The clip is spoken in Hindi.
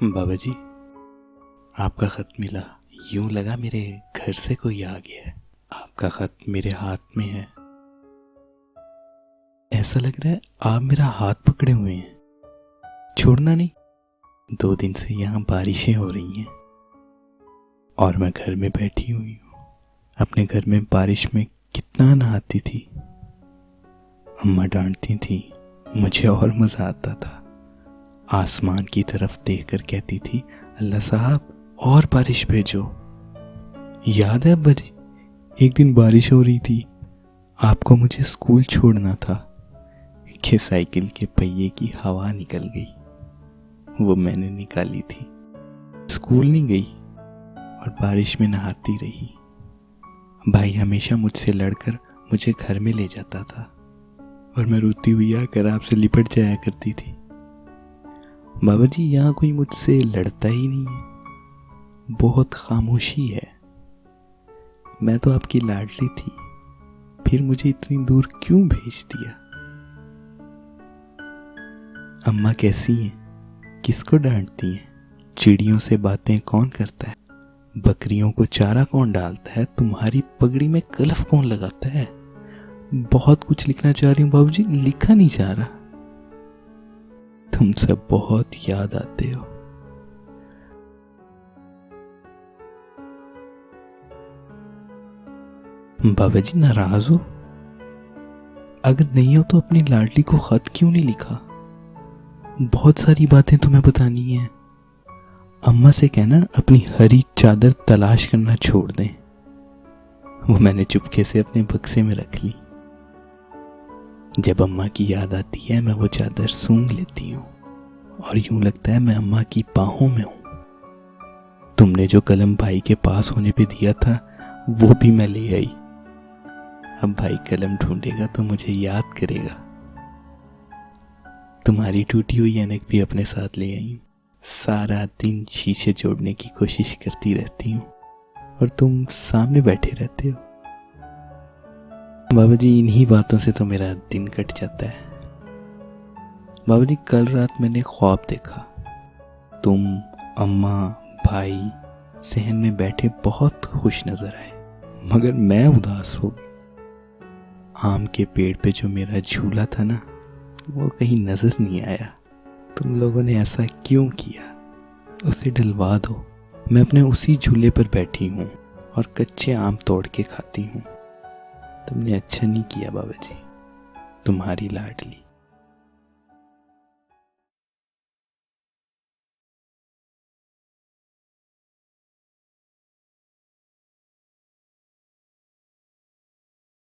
बाबा जी, आपका खत मिला। यूं लगा मेरे घर से कोई आ गया है। आपका खत मेरे हाथ में है। ऐसा लग रहा है आप मेरा हाथ पकड़े हुए हैं, छोड़ना नहीं। 2 दिन से यहाँ बारिशें हो रही हैं और मैं घर में बैठी हुई हूँ। अपने घर में बारिश में कितना नहाती थी। अम्मा डांटती थी, मुझे और मजा आता था। आसमान की तरफ देखकर कहती थी, अल्लाह साहब और बारिश भेजो। याद है अब्बा जी, एक दिन बारिश हो रही थी, आपको मुझे स्कूल छोड़ना था कि साइकिल के पहिए की हवा निकल गई। वो मैंने निकाली थी। स्कूल नहीं गई और बारिश में नहाती रही। भाई हमेशा मुझसे लड़कर मुझे घर में ले जाता था और मैं रोती हुई आकर आपसे लिपट जाया करती थी। बाबा जी, यहाँ कोई मुझसे लड़ता ही नहीं है, बहुत खामोशी है। मैं तो आपकी लाडली थी, फिर मुझे इतनी दूर क्यों भेज दिया? अम्मा कैसी हैं? किसको डांटती हैं? चिड़ियों से बातें कौन करता है? बकरियों को चारा कौन डालता है? तुम्हारी पगड़ी में कलफ कौन लगाता है? बहुत कुछ लिखना चाह रही हूँ बाबूजी, लिखा नहीं जा रहा। तुम सब बहुत याद आते हो। बाबा जी नाराज हो? अगर नहीं हो तो अपनी लाडली को खत क्यों नहीं लिखा? बहुत सारी बातें तुम्हें बतानी है। अम्मा से कहना अपनी हरी चादर तलाश करना छोड़ दें। वो मैंने चुपके से अपने बक्से में रख ली। जब अम्मा की याद आती है मैं वो चादर सूंघ लेती हूँ और यूं लगता है मैं अम्मा की बाहों में हूँ। तुमने जो कलम भाई के पास होने पे दिया था वो भी मैं ले आई। अब भाई कलम ढूंढेगा तो मुझे याद करेगा। तुम्हारी टूटी हुई ऐनक भी अपने साथ ले आई हूँ। सारा दिन शीशे जोड़ने की कोशिश करती रहती हूँ और तुम सामने बैठे रहते हो। बाबा जी, इन्हीं बातों से तो मेरा दिन कट जाता है। बाबा जी, कल रात मैंने ख्वाब देखा। तुम, अम्मा, भाई सहन में बैठे बहुत खुश नजर आए, मगर मैं उदास हो गई। आम के पेड़ पे जो मेरा झूला था ना, वो कहीं नजर नहीं आया। तुम लोगों ने ऐसा क्यों किया? उसे डलवा दो। मैं अपने उसी झूले पर बैठी हूँ और कच्चे आम तोड़ के खाती हूँ। तुमने अच्छा नहीं किया बाबा जी। तुम्हारी लाडली।